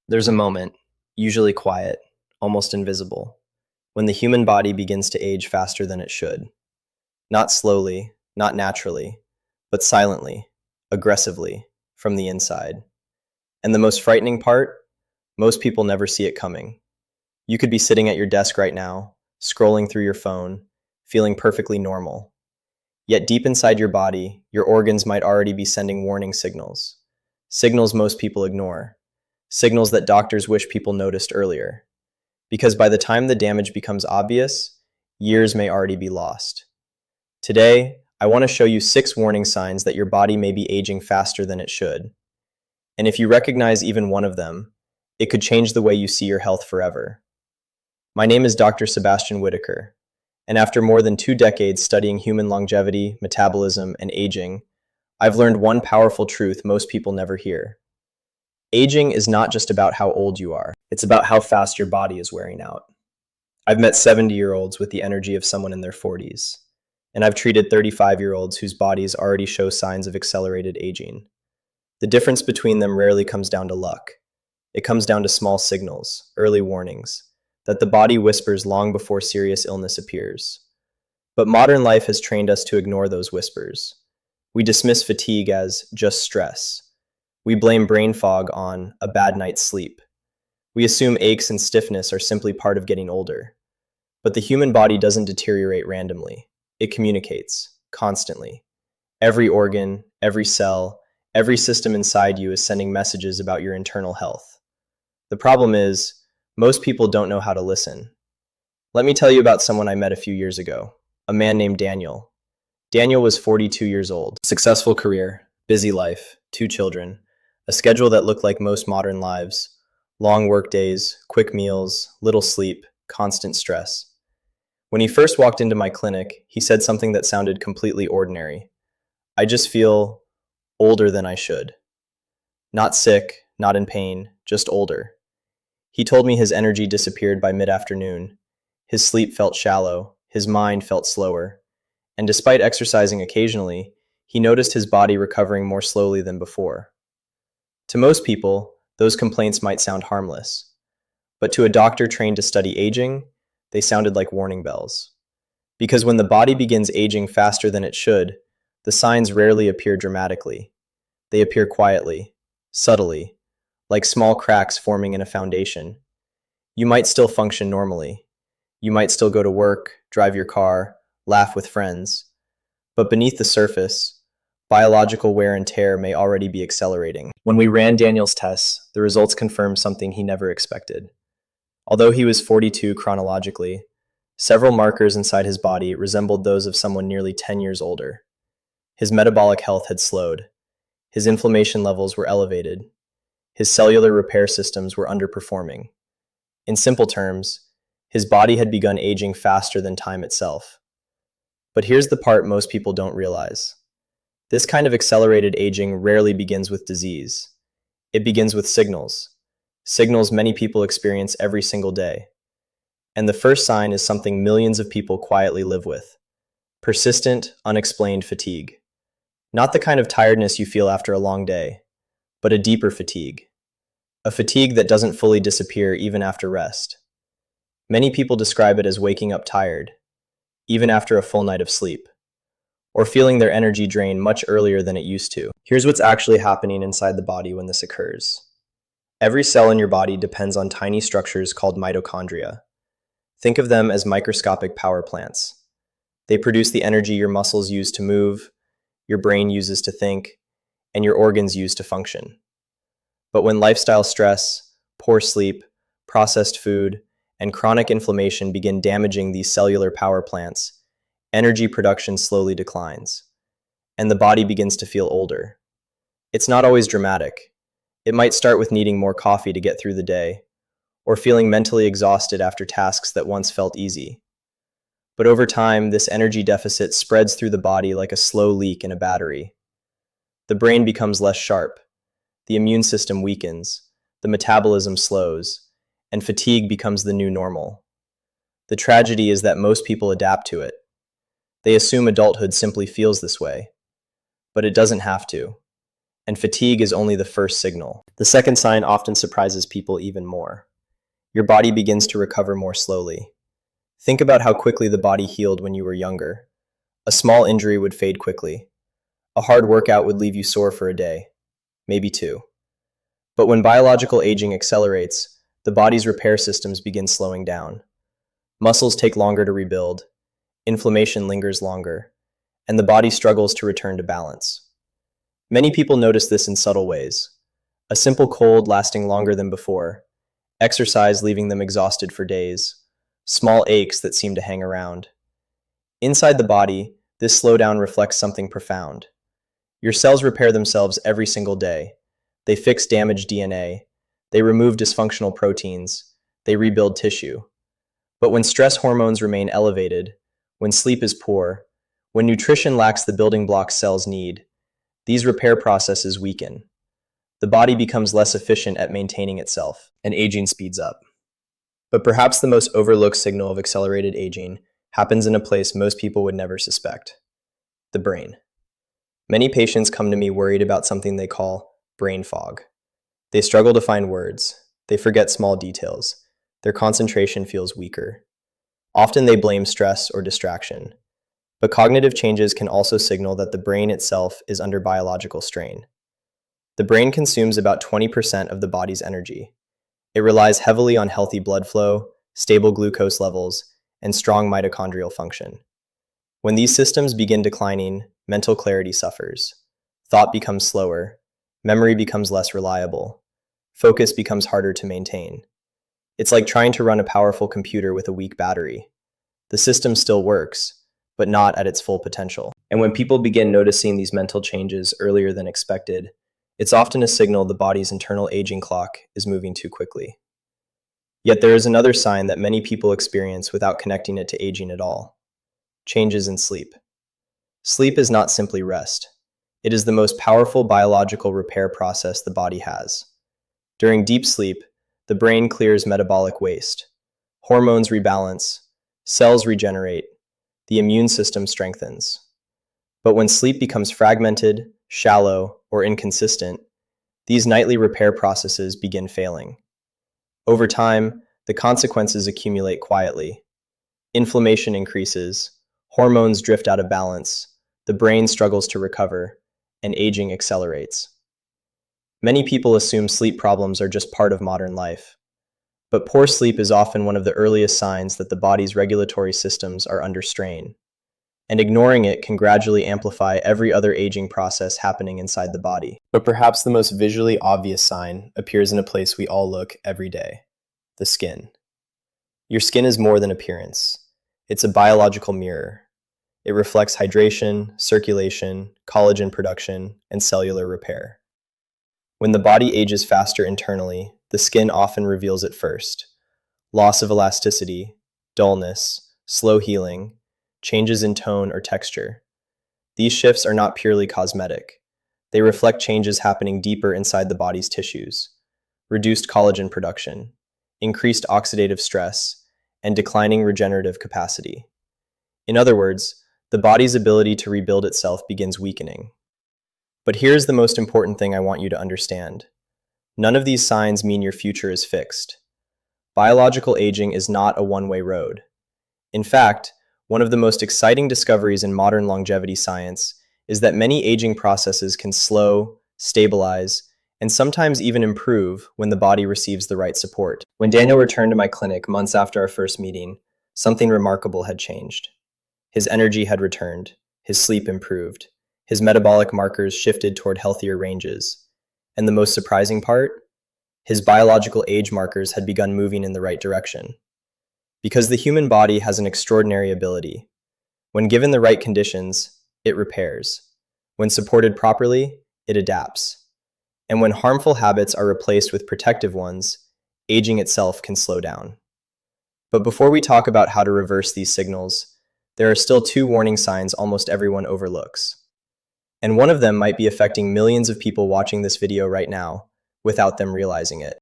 There's a moment, usually quiet, almost invisible, when the human body begins to age faster than it should. Not slowly, not naturally, but silently, aggressively, from the inside. And the most frightening part? Most people never see it coming. You could be sitting at your desk right now, scrolling through your phone, feeling perfectly normal. Yet deep inside your body, your organs might already be sending warning signals. Signals most people ignore. Signals that doctors wish people noticed earlier. Because by the time the damage becomes obvious, years may already be lost. Today, I want to show you 6 warning signs that your body may be aging faster than it should. And if you recognize even one of them, it could change the way you see your health forever. My name is Dr. Sebastian Whitaker, and after more than 2 decades studying human longevity, metabolism, and aging, I've learned one powerful truth most people never hear. Aging is not just about how old you are, it's about how fast your body is wearing out. I've met 70-year-olds with the energy of someone in their 40s, and I've treated 35-year-olds whose bodies already show signs of accelerated aging. The difference between them rarely comes down to luck. It comes down to small signals, early warnings, that the body whispers long before serious illness appears. But modern life has trained us to ignore those whispers. We dismiss fatigue as just stress. We blame brain fog on a bad night's sleep. We assume aches and stiffness are simply part of getting older. But the human body doesn't deteriorate randomly. It communicates, constantly. Every organ, every cell, every system inside you is sending messages about your internal health. The problem is, most people don't know how to listen. Let me tell you about someone I met a few years ago, a man named Daniel. Daniel was 42 years old, successful career, busy life, 2 children, a schedule that looked like most modern lives, long work days, quick meals, little sleep, constant stress. When he first walked into my clinic, he said something that sounded completely ordinary. I just feel older than I should. Not sick, not in pain, just older. He told me his energy disappeared by mid-afternoon. His sleep felt shallow, his mind felt slower, and despite exercising occasionally, he noticed his body recovering more slowly than before. To most people, those complaints might sound harmless, but to a doctor trained to study aging, they sounded like warning bells. Because when the body begins aging faster than it should, the signs rarely appear dramatically. They appear quietly, subtly, like small cracks forming in a foundation. You might still function normally. You might still go to work, drive your car, laugh with friends. But beneath the surface, biological wear and tear may already be accelerating. When we ran Daniel's tests, the results confirmed something he never expected. Although he was 42 chronologically, several markers inside his body resembled those of someone nearly 10 years older. His metabolic health had slowed. His inflammation levels were elevated. His cellular repair systems were underperforming. In simple terms, his body had begun aging faster than time itself. But here's the part most people don't realize. This kind of accelerated aging rarely begins with disease. It begins with signals. Signals many people experience every single day. And the first sign is something millions of people quietly live with: persistent, unexplained fatigue. Not the kind of tiredness you feel after a long day, but a deeper fatigue. A fatigue that doesn't fully disappear even after rest. Many people describe it as waking up tired, even after a full night of sleep, or feeling their energy drain much earlier than it used to. Here's what's actually happening inside the body when this occurs. Every cell in your body depends on tiny structures called mitochondria. Think of them as microscopic power plants. They produce the energy your muscles use to move, your brain uses to think, and your organs use to function. But when lifestyle stress, poor sleep, processed food, and chronic inflammation begin damaging these cellular power plants, energy production slowly declines, and the body begins to feel older. It's not always dramatic. It might start with needing more coffee to get through the day, or feeling mentally exhausted after tasks that once felt easy. But over time, this energy deficit spreads through the body like a slow leak in a battery. The brain becomes less sharp, the immune system weakens, the metabolism slows, and fatigue becomes the new normal. The tragedy is that most people adapt to it. They assume adulthood simply feels this way, but it doesn't have to. and fatigue is only the first signal. The second sign often surprises people even more. Your body begins to recover more slowly. Think about how quickly the body healed when you were younger. A small injury would fade quickly. A hard workout would leave you sore for a day, maybe two. But when biological aging accelerates, the body's repair systems begin slowing down. Muscles take longer to rebuild, inflammation lingers longer, and the body struggles to return to balance. Many people notice this in subtle ways. A simple cold lasting longer than before, exercise leaving them exhausted for days, small aches that seem to hang around. Inside the body, this slowdown reflects something profound. Your cells repair themselves every single day. They fix damaged DNA. They remove dysfunctional proteins. They rebuild tissue. But when stress hormones remain elevated, when sleep is poor, when nutrition lacks the building blocks cells need, these repair processes weaken. The body becomes less efficient at maintaining itself, and aging speeds up. But perhaps the most overlooked signal of accelerated aging happens in a place most people would never suspect: the brain. Many patients come to me worried about something they call brain fog. They struggle to find words. They forget small details. Their concentration feels weaker. Often they blame stress or distraction. But cognitive changes can also signal that the brain itself is under biological strain. The brain consumes about 20% of the body's energy. It relies heavily on healthy blood flow, stable glucose levels, and strong mitochondrial function. When these systems begin declining, mental clarity suffers. Thought becomes slower. Memory becomes less reliable. Focus becomes harder to maintain. It's like trying to run a powerful computer with a weak battery. The system still works, but not at its full potential. And when people begin noticing these mental changes earlier than expected, it's often a signal the body's internal aging clock is moving too quickly. Yet there is another sign that many people experience without connecting it to aging at all: changes in sleep. Sleep is not simply rest. It is the most powerful biological repair process the body has. During deep sleep, the brain clears metabolic waste. Hormones rebalance, cells regenerate, the immune system strengthens. But when sleep becomes fragmented, shallow, or inconsistent, these nightly repair processes begin failing. Over time, the consequences accumulate quietly. Inflammation increases, hormones drift out of balance, the brain struggles to recover, and aging accelerates. Many people assume sleep problems are just part of modern life. But poor sleep is often one of the earliest signs that the body's regulatory systems are under strain. And ignoring it can gradually amplify every other aging process happening inside the body. But perhaps the most visually obvious sign appears in a place we all look every day: the skin. Your skin is more than appearance. It's a biological mirror. It reflects hydration, circulation, collagen production, and cellular repair. When the body ages faster internally, the skin often reveals it first: loss of elasticity, dullness, slow healing, changes in tone or texture. These shifts are not purely cosmetic. They reflect changes happening deeper inside the body's tissues: reduced collagen production, increased oxidative stress, and declining regenerative capacity. In other words, the body's ability to rebuild itself begins weakening. But here's the most important thing I want you to understand. None of these signs mean your future is fixed. Biological aging is not a one-way road. In fact, one of the most exciting discoveries in modern longevity science is that many aging processes can slow, stabilize, and sometimes even improve when the body receives the right support. When Daniel returned to my clinic months after our first meeting, something remarkable had changed. His energy had returned, his sleep improved, his metabolic markers shifted toward healthier ranges, and the most surprising part? His biological age markers had begun moving in the right direction. Because the human body has an extraordinary ability. When given the right conditions, it repairs. When supported properly, it adapts. And when harmful habits are replaced with protective ones, aging itself can slow down. But before we talk about how to reverse these signals, there are still two warning signs almost everyone overlooks. And one of them might be affecting millions of people watching this video right now without them realizing it.